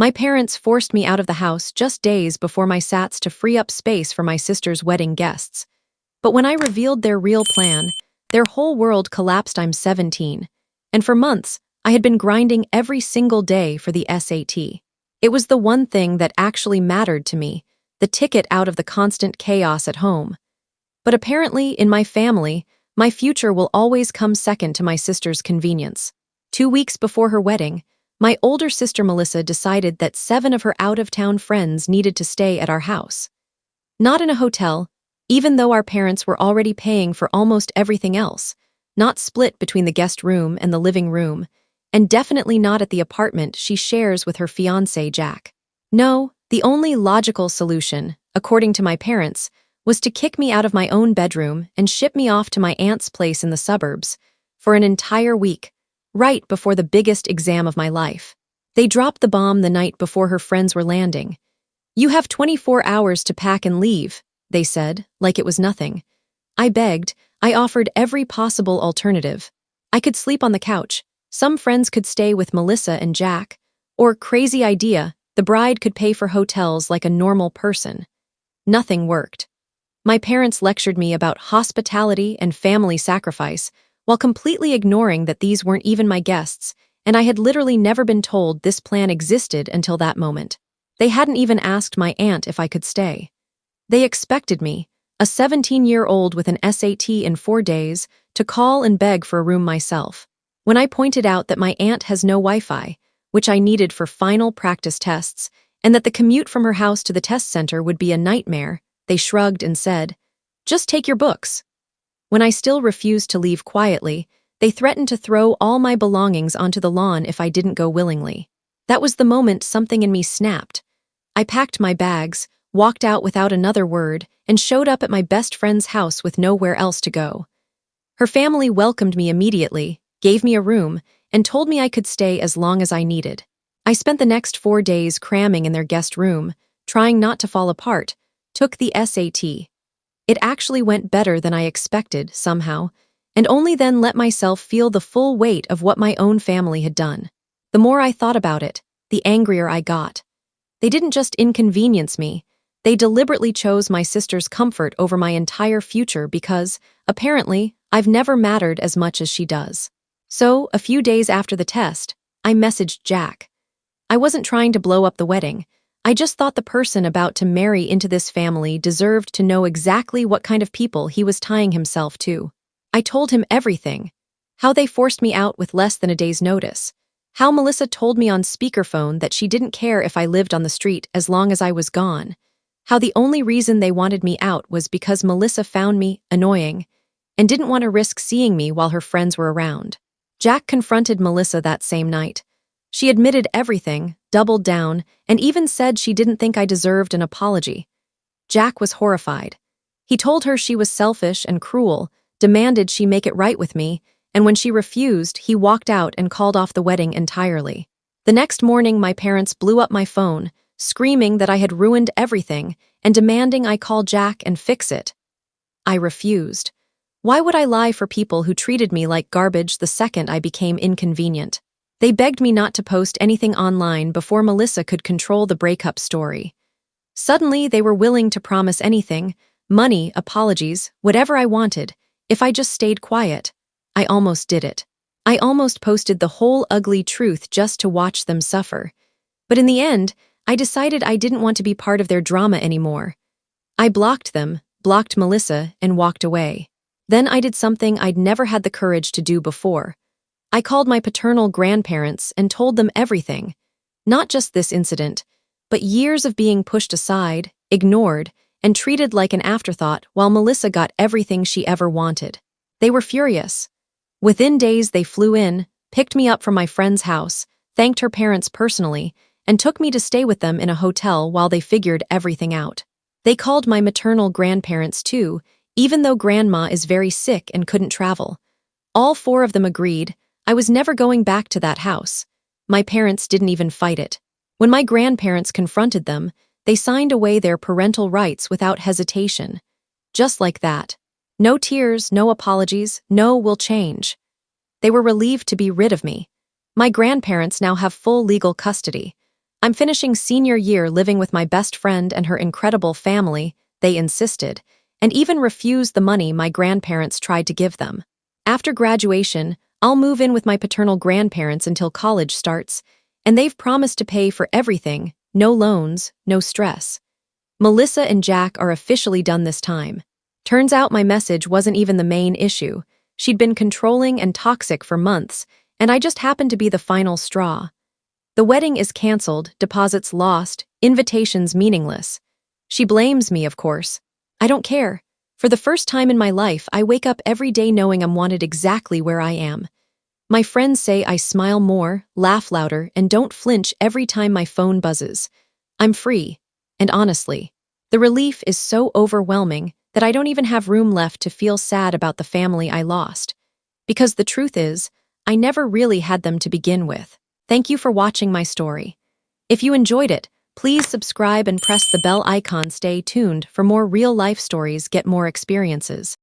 My parents forced me out of the house just days before my sats to free up space for my sister's wedding guests. But when I revealed their real plan, their whole world collapsed. I'm 17. And for months, I had been grinding every single day for the SAT. It was the one thing that actually mattered to me, the ticket out of the constant chaos at home. But apparently, in my family, my future will always come second to my sister's convenience. 2 weeks before her wedding, my older sister Melissa decided that 7 of her out-of-town friends needed to stay at our house. Not in a hotel, even though our parents were already paying for almost everything else, not split between the guest room and the living room, and definitely not at the apartment she shares with her fiancé Jack. No, the only logical solution, according to my parents, was to kick me out of my own bedroom and ship me off to my aunt's place in the suburbs for an entire week, right before the biggest exam of my life. They dropped the bomb the night before her friends were landing. "You have 24 hours to pack and leave," they said, like it was nothing. I begged, I offered every possible alternative. I could sleep on the couch, some friends could stay with Melissa and Jack, or, crazy idea, the bride could pay for hotels like a normal person. Nothing worked. My parents lectured me about hospitality and family sacrifice, while completely ignoring that these weren't even my guests, and I had literally never been told this plan existed until that moment. They hadn't even asked my aunt if I could stay. They expected me, a 17-year-old with an SAT in 4 days, to call and beg for a room myself. When I pointed out that my aunt has no Wi-Fi, which I needed for final practice tests, and that the commute from her house to the test center would be a nightmare, they shrugged and said, "Just take your books." When I still refused to leave quietly, they threatened to throw all my belongings onto the lawn if I didn't go willingly. That was the moment something in me snapped. I packed my bags, walked out without another word, and showed up at my best friend's house with nowhere else to go. Her family welcomed me immediately, gave me a room, and told me I could stay as long as I needed. I spent the next 4 days cramming in their guest room, trying not to fall apart, took the SAT. It actually went better than I expected, somehow, and only then let myself feel the full weight of what my own family had done. The more I thought about it, the angrier I got. They didn't just inconvenience me, they deliberately chose my sister's comfort over my entire future because, apparently, I've never mattered as much as she does. So, a few days after the test, I messaged Jack. I wasn't trying to blow up the wedding. I just thought the person about to marry into this family deserved to know exactly what kind of people he was tying himself to. I told him everything. How they forced me out with less than a day's notice. How Melissa told me on speakerphone that she didn't care if I lived on the street as long as I was gone. How the only reason they wanted me out was because Melissa found me annoying and didn't want to risk seeing me while her friends were around. Jack confronted Melissa that same night. She admitted everything, doubled down, and even said she didn't think I deserved an apology. Jack was horrified. He told her she was selfish and cruel, demanded she make it right with me, and when she refused, he walked out and called off the wedding entirely. The next morning, my parents blew up my phone, screaming that I had ruined everything and demanding I call Jack and fix it. I refused. Why would I lie for people who treated me like garbage the second I became inconvenient? They begged me not to post anything online before Melissa could control the breakup story. Suddenly, they were willing to promise anything, money, apologies, whatever I wanted, if I just stayed quiet. I almost did it. I almost posted the whole ugly truth just to watch them suffer. But in the end, I decided I didn't want to be part of their drama anymore. I blocked them, blocked Melissa, and walked away. Then I did something I'd never had the courage to do before. I called my paternal grandparents and told them everything. Not just this incident, but years of being pushed aside, ignored, and treated like an afterthought while Melissa got everything she ever wanted. They were furious. Within days, they flew in, picked me up from my friend's house, thanked her parents personally, and took me to stay with them in a hotel while they figured everything out. They called my maternal grandparents too, even though Grandma is very sick and couldn't travel. All 4 of them agreed. I was never going back to that house. My parents didn't even fight it. When my grandparents confronted them, they signed away their parental rights without hesitation. Just like that. No tears, no apologies, no "we'll change." They were relieved to be rid of me. My grandparents now have full legal custody. I'm finishing senior year living with my best friend and her incredible family, they insisted, and even refused the money my grandparents tried to give them. After graduation, I'll move in with my paternal grandparents until college starts, and they've promised to pay for everything, no loans, no stress. Melissa and Jack are officially done this time. Turns out my message wasn't even the main issue. She'd been controlling and toxic for months, and I just happened to be the final straw. The wedding is canceled, deposits lost, invitations meaningless. She blames me, of course. I don't care. For the first time in my life, I wake up every day knowing I'm wanted exactly where I am. My friends say I smile more, laugh louder, and don't flinch every time my phone buzzes. I'm free. And honestly, the relief is so overwhelming that I don't even have room left to feel sad about the family I lost. Because the truth is, I never really had them to begin with. Thank you for watching my story. If you enjoyed it, please subscribe and press the bell icon. Stay tuned for more real-life stories, get more experiences.